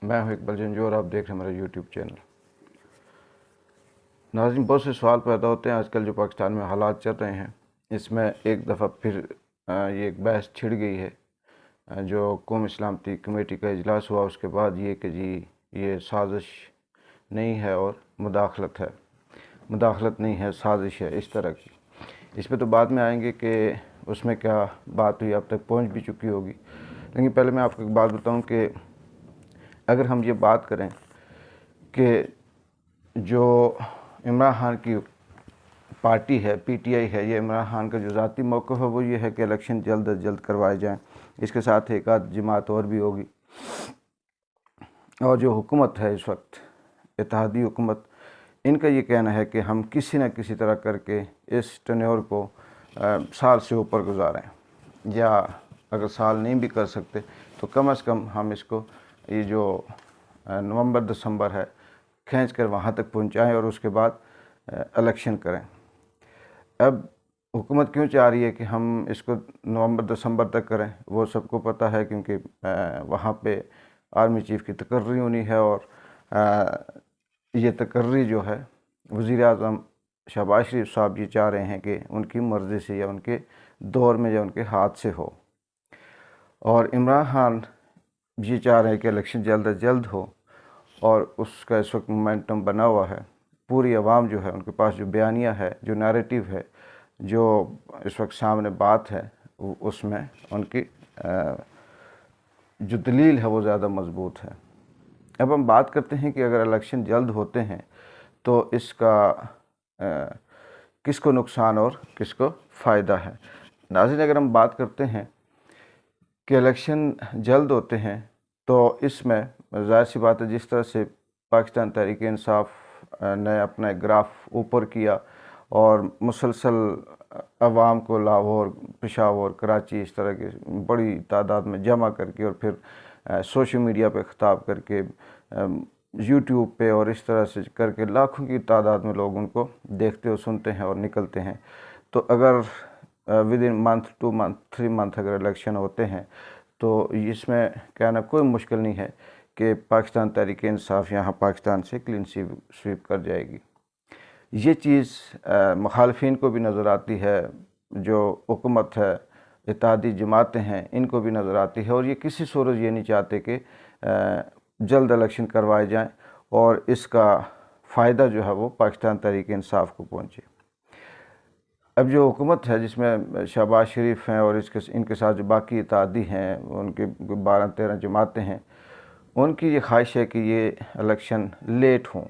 मैं हूं इकबाल जंजू और आप देख रहे हैं मेरा यूट्यूब चैनल। नाज़रीन, बहुत से सवाल पैदा होते हैं आजकल जो पाकिस्तान में हालात चल रहे हैं। इसमें एक दफ़ा फिर ये एक बहस छिड़ गई है। जो कौम इस्लामती कमेटी का इजलास हुआ उसके बाद ये कि जी ये साजिश नहीं है और मुदाखलत है, मुदाखलत नहीं है, साजिश है, इस तरह की। इस पर तो बाद में आएंगे कि उसमें क्या बात हुई, अब तक पहुंच भी चुकी होगी। लेकिन पहले मैं आपको एक बात बताऊं कि अगर हम ये बात करें कि जो इमरान खान की पार्टी है, पीटीआई है, ये इमरान खान का जो ज़ाती मौक़िफ़ है वो ये है कि इलेक्शन जल्द अज जल्द करवाए जाएं। इसके साथ एक आध जमात और भी होगी। और जो हुकूमत है इस वक्त, इत्तेहादी हुकूमत, इनका ये कहना है कि हम किसी न किसी तरह करके इस टेन्योर को साल से ऊपर गुजारें, या अगर साल नहीं भी कर सकते तो कम से कम हम इसको ये जो नवंबर दिसंबर है खींच कर वहाँ तक पहुँचाएँ और उसके बाद इलेक्शन करें। अब हुकूमत क्यों चाह रही है कि हम इसको नवंबर दिसंबर तक करें, वो सबको पता है, क्योंकि वहाँ पे आर्मी चीफ़ की तकर्री होनी है और ये तकर्री जो है वज़ीर आज़म शहबाज शरीफ साहब ये चाह रहे हैं कि उनकी मर्ज़ी से या उनके दौर में या उनके हाथ से हो। और इमरान खान ये चाह रहे हैं कि इलेक्शन जल्द अज जल्द हो और उसका इस वक्त मोमेंटम बना हुआ है। पूरी आवाम जो है उनके पास जो बयानिया है, जो नैरेटिव है, जो इस वक्त सामने बात है, उसमें उनकी जो दलील है वो ज़्यादा मजबूत है। अब हम बात करते हैं कि अगर इलेक्शन जल्द होते हैं तो इसका किसको नुकसान और किसको फ़ायदा है। नाज़रीन, अगर हम बात करते हैं कि इलेक्शन जल्द होते हैं तो इसमें ज़ाहिर सी बात है, जिस तरह से पाकिस्तान तहरीक इंसाफ ने अपना ग्राफ ऊपर किया और मुसलसल अवाम को लाहौर, पेशावर, कराची, इस तरह की बड़ी तादाद में जमा करके और फिर सोशल मीडिया पे ख़िताब करके, यूट्यूब पे और इस तरह से करके लाखों की तादाद में लोग उनको देखते और सुनते हैं और निकलते हैं। तो अगर with in month, 2 month, 3 month अगर इलेक्शन होते हैं तो इसमें कहना कोई मुश्किल नहीं है कि पाकिस्तान तहरीक इंसाफ यहाँ पाकिस्तान से क्लीन स्वीप कर जाएगी। ये चीज़ मुखालफिन को भी नज़र आती है, जो हुकूमत है, इत्तेहादी जमातें हैं, इनको भी नज़र आती है। और ये किसी सूरत ये नहीं चाहते कि जल्द इलेक्शन करवाए जाएं और इसका फ़ायदा जो है वो पाकिस्तान तहरीक इंसाफ को पहुँचे। अब जो हुकूमत है जिसमें शहबाज शरीफ हैं और इनके साथ जो बाकी इत्तेहादी हैं, उनके 12-13 जमातें हैं, उनकी ये ख्वाहिश है कि ये इलेक्शन लेट हों।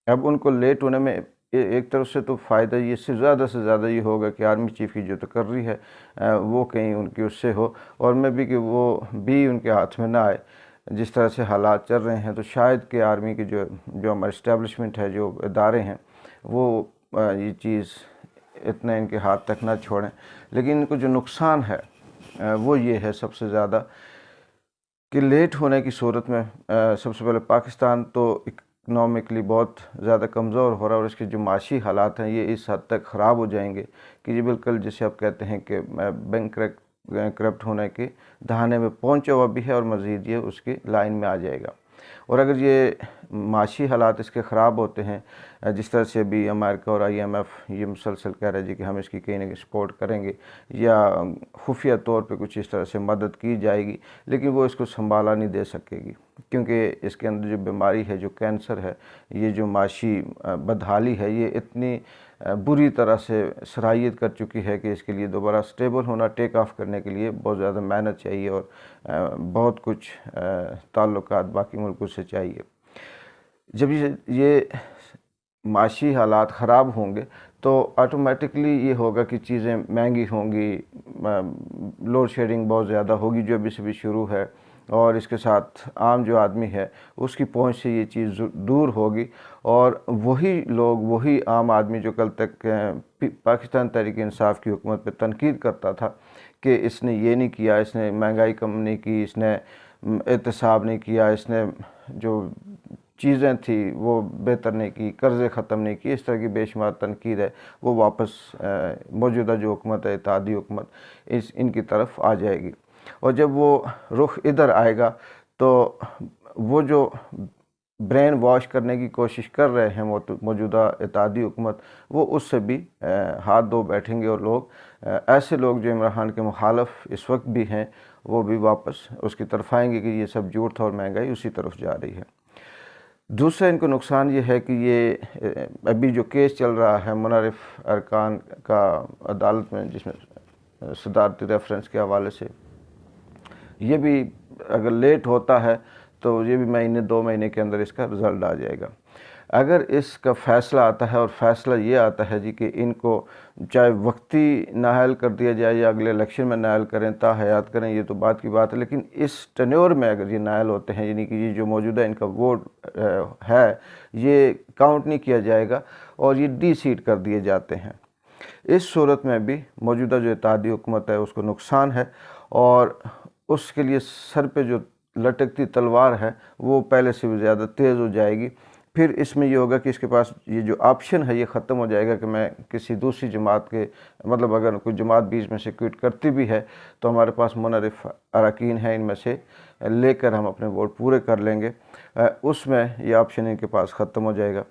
अब उनको लेट होने में एक तरफ से तो फ़ायदा ये से ज़्यादा ये होगा कि आर्मी चीफ़ की जो तकर्री है वो कहीं उनकी उससे हो, और मैं भी कि वो भी उनके हाथ में ना आए। जिस तरह से हालात चल रहे हैं तो शायद कि आर्मी की जो हमारे इस्टेब्लिशमेंट है, जो इदारे हैं, वो ये चीज़ इतना इनके हाथ तक ना छोड़ें। लेकिन इनको जो नुकसान है वो ये है सबसे ज़्यादा कि लेट होने की सूरत में सबसे पहले पाकिस्तान तो इकनॉमिकली बहुत ज़्यादा कमज़ोर हो रहा है और इसके जो माशी हालात हैं ये इस हद तक ख़राब हो जाएंगे कि ये बिल्कुल जिसे आप कहते हैं कि बैंक करप्ट होने के दहाने में पहुंचा हुआ भी है और मज़ीद ये उसकी लाइन में आ जाएगा। और अगर ये माशी हालात इसके ख़राब होते हैं, जिस तरह से अभी अमेरिका और IMF ये मुसलसल कह रहे हैं कि हम इसकी कहीं ना कहीं सपोर्ट करेंगे या खुफिया तौर पे कुछ इस तरह से मदद की जाएगी, लेकिन वो इसको संभाला नहीं दे सकेगी, क्योंकि इसके अंदर जो बीमारी है, जो कैंसर है, ये जो माशी बदहाली है, ये इतनी बुरी तरह से सराहियत कर चुकी है कि इसके लिए दोबारा स्टेबल होना, टेक ऑफ करने के लिए बहुत ज़्यादा मेहनत चाहिए और बहुत कुछ ताल्लुकात बाकी मुल्कों से चाहिए। जब ये माशी हालात ख़राब होंगे तो ऑटोमेटिकली ये होगा कि चीज़ें महंगी होंगी, लोड शेडिंग बहुत ज़्यादा होगी जो अभी से भी शुरू है, और इसके साथ आम जो आदमी है उसकी पहुंच से ये चीज़ दूर होगी। और वही लोग, वही आम आदमी जो कल तक पाकिस्तान तहरीक इंसाफ की हुकूमत पे तनकीद करता था कि इसने ये नहीं किया, इसने महंगाई कम नहीं की, इसने एहतसाब नहीं किया, इसने जो चीज़ें थी वो बेहतर नहीं की, कर्ज़े ख़त्म नहीं किए, इस तरह की बेशुमार तनकीद है, वो वापस मौजूदा जो हुकूमत है, इत्तेहादी हुकूमत, इनकी तरफ आ जाएगी। और जब वो रुख इधर आएगा तो वो जो ब्रेन वॉश करने की कोशिश कर रहे हैं मौजूदा इत्तेहादी हुकूमत, वो उससे भी हाथ धो बैठेंगे और लोग ऐसे लोग जो इमरान खान के मुखालफ इस वक्त भी हैं वो भी वापस उसकी तरफ आएंगे कि ये सब झूठ था और महंगाई उसी तरफ जा रही है। दूसरा इनको नुकसान ये है कि ये अभी जो केस चल रहा है मुनर्रिफ अरकान का अदालत में, जिसमें सदारती रेफरेंस के हवाले से, ये भी अगर लेट होता है तो ये भी महीने 2 महीने के अंदर इसका रिज़ल्ट आ जाएगा। अगर इसका फ़ैसला आता है और फ़ैसला ये आता है जी कि इनको चाहे वक्ती नाअहल कर दिया जाए या अगले इलेक्शन में नाअहल करें, ताहयात करें, ये तो बात की बात है, लेकिन इस टेन्योर में अगर ये नाअहल होते हैं, यानी कि ये जो मौजूदा इनका वोट है ये काउंट नहीं किया जाएगा और ये डी-सीट कर दिए जाते हैं, इस सूरत में भी मौजूदा जो इत्तेहादी हुकूमत है उसको नुकसान है और उसके लिए सर पे जो लटकती तलवार है वो पहले से भी ज़्यादा तेज़ हो जाएगी। फिर इसमें ये होगा कि इसके पास ये जो ऑप्शन है ये ख़त्म हो जाएगा कि मैं किसी दूसरी जमात के, मतलब अगर कोई जमात बीच में से क्विट करती भी है तो हमारे पास मुनर्रिफ अरकान है, इनमें से लेकर हम अपने वोट पूरे कर लेंगे, उसमें ये ऑप्शन इनके पास ख़त्म हो जाएगा।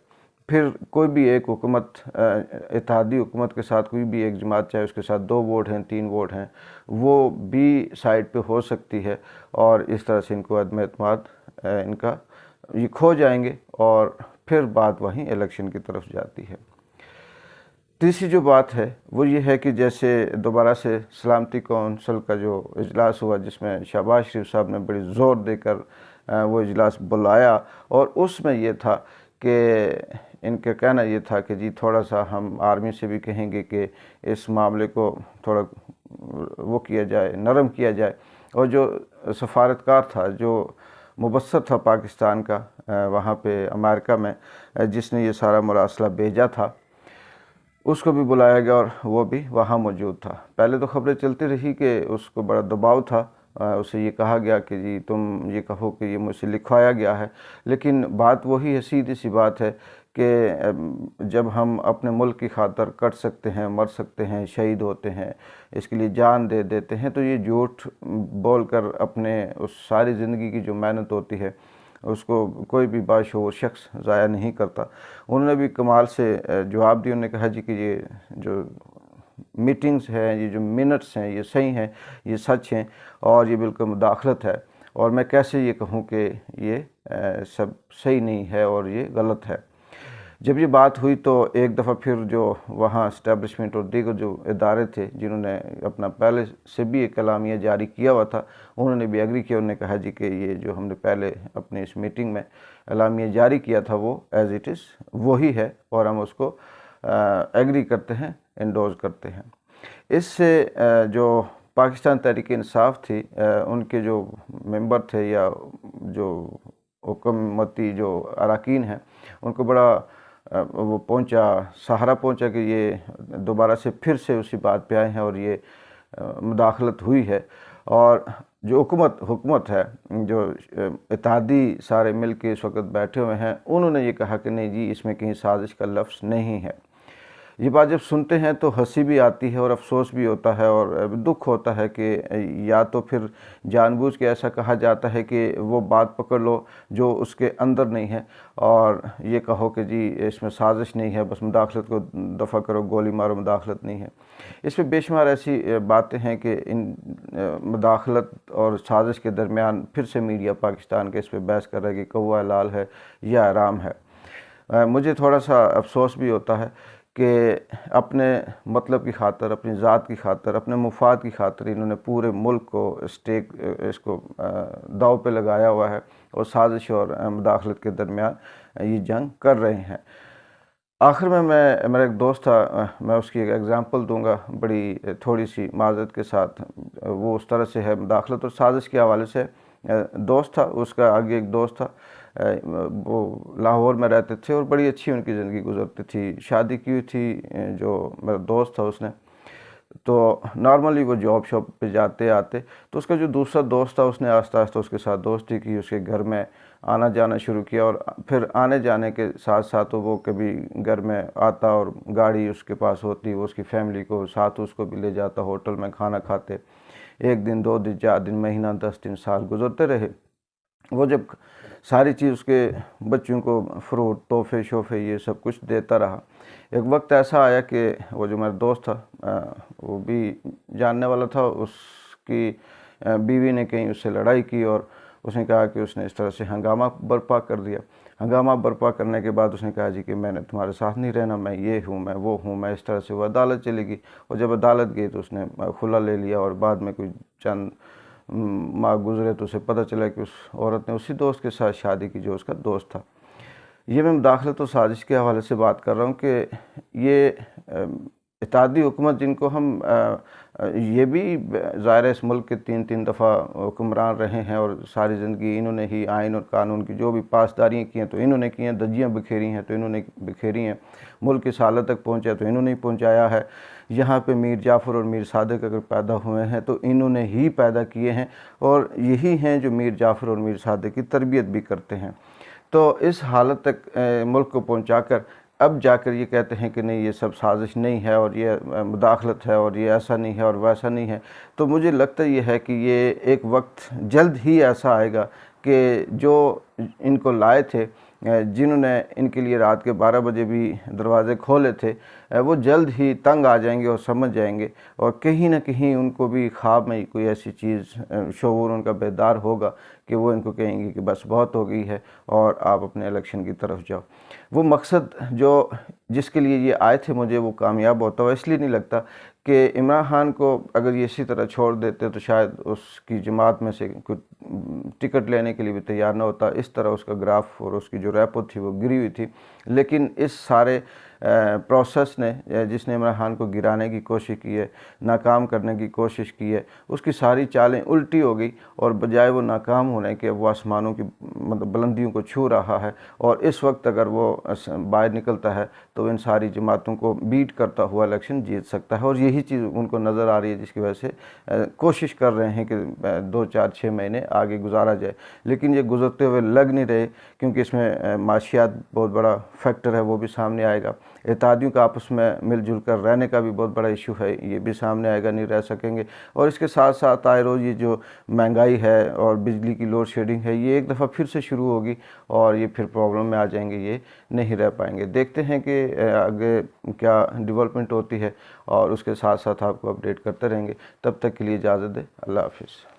फिर कोई भी एक हुकूमत, इत्तेहादी हुकूमत के साथ कोई भी एक जमात, चाहे उसके साथ 2 वोट हैं 3 वोट हैं, वो भी साइड पे हो सकती है और इस तरह से इनको अदम एतमाद इनका ये खो जाएंगे और फिर बात वहीं इलेक्शन की तरफ जाती है। तीसरी जो बात है वो ये है कि जैसे दोबारा से सलामती कौंसल का जो इजलास हुआ जिसमें शहबाज शरीफ साहब ने बड़ी ज़ोर देकर वो इजलास बुलाया और उसमें ये था कि इनका कहना ये था कि जी थोड़ा सा हम आर्मी से भी कहेंगे कि इस मामले को थोड़ा वो किया जाए, नरम किया जाए, और जो सफारतकार था, जो मुबस्सर था पाकिस्तान का वहाँ पे अमेरिका में, जिसने ये सारा मरासला भेजा था, उसको भी बुलाया गया और वो भी वहाँ मौजूद था। पहले तो ख़बरें चलती रही कि उसको बड़ा दबाव था, उसे ये कहा गया कि जी तुम ये कहो कि ये मुझसे लिखवाया गया है, लेकिन बात वही है, सीधी सी बात है कि जब हम अपने मुल्क की खातर कट सकते हैं, मर सकते हैं, शहीद होते हैं, इसके लिए जान दे देते हैं, तो ये झूठ बोलकर अपने उस सारी ज़िंदगी की जो मेहनत होती है उसको कोई भी बाशऊर शख्स ज़ाया नहीं करता। उन्होंने भी कमाल से जवाब दिया, उन्होंने कहा जी कि ये जो मीटिंग्स हैं, ये जो मिनट्स हैं, ये सही हैं, ये सच हैं और ये बिल्कुल मुदाखलत है, और मैं कैसे ये कहूँ कि ये सब सही नहीं है और ये गलत है। जब ये बात हुई तो एक दफ़ा फिर जो वहाँ इस्टेब्लिशमेंट और दीगर जो इदारे थे जिन्होंने अपना पहले से भी एक एलामिया जारी किया हुआ था, उन्होंने भी एग्री किया। उन्होंने कहा जी कि ये जो हमने पहले अपनी इस मीटिंग में एलामिया जारी किया था वो एज़ इट इज़ वही है और हम उसको एग्री करते हैं, एंडोर्स करते हैं। इससे जो पाकिस्तान तहरीक इंसाफ थी, उनके जो मेंबर थे या जो हुकूमती जो अरकान हैं, उनको बड़ा वो पहुंचा, सहारा पहुंचा कि ये दोबारा से फिर से उसी बात पे आए हैं और ये मुदाखलत हुई है। और जो हुकूमत है, जो इत्तेहादी सारे मिल के इस वक्त बैठे हुए हैं, उन्होंने ये कहा कि नहीं जी इसमें कहीं साजिश का लफ्ज़ नहीं है। ये बात जब सुनते हैं तो हंसी भी आती है और अफसोस भी होता है और दुख होता है कि या तो फिर जानबूझ के ऐसा कहा जाता है कि वो बात पकड़ लो जो उसके अंदर नहीं है और ये कहो कि जी इसमें साजिश नहीं है, बस मुदाखलत को दफ़ा करो, गोली मारो, मुदाखलत नहीं है। इसमें बेशुमार ऐसी बातें हैं कि इन मुदाखलत और साजिश के दरमियान फिर से मीडिया पाकिस्तान के इस पर बहस कर रहा है कि कौवा हलाल है या हराम है। मुझे थोड़ा सा अफसोस भी होता है कि अपने मतलब की खातर, अपनी ज़ात की खातर, अपने मुफाद की खातर इन्होंने पूरे मुल्क को इसको दाव पे लगाया हुआ है और साजिश और मुदाखलत के दरमियान ये जंग कर रहे हैं। आखिर में मेरा एक दोस्त था, मैं उसकी एक एग्ज़ाम्पल दूंगा बड़ी थोड़ी सी माज़रत के साथ। वो उस तरह से है, मुदाखलत और साजिश के हवाले से दोस्त था, उसका आगे एक दोस्त था, वो लाहौर में रहते थे और बड़ी अच्छी उनकी ज़िंदगी गुजरती थी। शादी की हुई थी, जो मेरा दोस्त था उसने, तो नॉर्मली वो जॉब शॉप पे जाते आते, तो उसका जो दूसरा दोस्त था उसने आस्ता आस्ता उसके साथ दोस्ती की, उसके घर में आना जाना शुरू किया और फिर आने जाने के साथ साथ वो कभी घर में आता और गाड़ी उसके पास होती, वो उसकी फैमिली को साथ उसको भी ले जाता, होटल में खाना खाते। 1 दिन 2 दिन 4 दिन, महीना 10 दिन, साल गुजरते रहे। वो जब सारी चीज़ उसके बच्चों को फ्रूट तोहफे शोफे ये सब कुछ देता रहा, एक वक्त ऐसा आया कि वो जो मेरा दोस्त था वो भी जानने वाला था, उसकी बीवी ने कहीं उससे लड़ाई की और उसने कहा कि उसने इस तरह से हंगामा बर्पा कर दिया। हंगामा बर्पा करने के बाद उसने कहा जी कि मैंने तुम्हारे साथ नहीं रहना, मैं ये हूँ, मैं वो हूँ, मैं इस तरह से। वो अदालत चली गई और जब अदालत गई तो उसने खुला ले लिया और बाद में कोई चंद माह गुजरे तो उसे पता चला कि उस औरत ने उसी दोस्त के साथ शादी की जो उसका दोस्त था। ये मैं मुदाखलत और साजिश के हवाले से बात कर रहा हूँ कि ये इत्तेहादी हुकूमत जिनको हम ये भी ज़ाहिर है इस मुल्क के 3-3 दफ़ा हुक्मरान रहे हैं और सारी ज़िंदगी इन्होंने ही आइन और कानून की जो भी पासदारियाँ की हैं तो इन्होंने की हैं, धज्जियाँ बिखेरी हैं तो इन्होंने बिखेरी हैं, मुल्क इस हालत तक पहुँचा तो इन्होंने ही पहुँचाया है। यहाँ पे मीर जाफ़र और मीर सादिक अगर पैदा हुए हैं तो इन्होंने ही पैदा किए हैं और यही हैं जो मीर जाफ़र और मीर सादिक की तरबियत भी करते हैं। तो इस हालत तक मुल्क को पहुँचाकर अब जाकर ये कहते हैं कि नहीं ये सब साजिश नहीं है और ये मुदाखलत है और ये ऐसा नहीं है और वैसा नहीं है। तो मुझे लगता ये है कि ये एक वक्त जल्द ही ऐसा आएगा कि जो इनको लाए थे, जिन्होंने इनके लिए रात के 12 बजे भी दरवाज़े खोले थे, वो जल्द ही तंग आ जाएंगे और समझ जाएंगे और कहीं ना कहीं उनको भी ख्वाब में कोई ऐसी चीज़ शऊर उनका बेदार होगा कि वो इनको कहेंगे कि बस बहुत हो गई है और आप अपने इलेक्शन की तरफ जाओ। वो मकसद जो जिसके लिए ये आए थे मुझे वो कामयाब होता हुआ इसलिए नहीं लगता कि इमरान खान को अगर ये इसी तरह छोड़ देते तो शायद उसकी जमात में से कुछ टिकट लेने के लिए भी तैयार ना होता। इस तरह उसका ग्राफ और उसकी जो रैपो थी वो गिरी हुई थी। लेकिन इस सारे प्रोसेस ने जिसने इमरान खान को गिराने की कोशिश की है, नाकाम करने की कोशिश की है, उसकी सारी चालें उल्टी हो गई और बजाय वो नाकाम होने के वो आसमानों की मतलब बुलंदियों को छू रहा है। और इस वक्त अगर वो बाहर निकलता है तो इन सारी जमातों को बीट करता हुआ इलेक्शन जीत सकता है और यही चीज़ उनको नज़र आ रही है जिसकी वजह से कोशिश कर रहे हैं कि 2-4-6 महीने आगे गुजारा जाए। लेकिन ये गुजरते हुए लग नहीं रहे क्योंकि इसमें माशियात बहुत बड़ा फैक्टर है, वो भी सामने आएगा। इत्तेहादियों का आपस में मिलजुल कर रहने का भी बहुत बड़ा इशू है, ये भी सामने आएगा, नहीं रह सकेंगे। और इसके साथ साथ आए रोज़ ये जो महंगाई है और बिजली की लोड शेडिंग है ये एक दफ़ा फिर से शुरू होगी और ये फिर प्रॉब्लम में आ जाएंगे, ये नहीं रह पाएंगे। देखते हैं कि आगे क्या डेवलपमेंट होती है और उसके साथ साथ आपको अपडेट करते रहेंगे। तब तक के लिए इजाज़त दें, अल्लाह हाफिज़।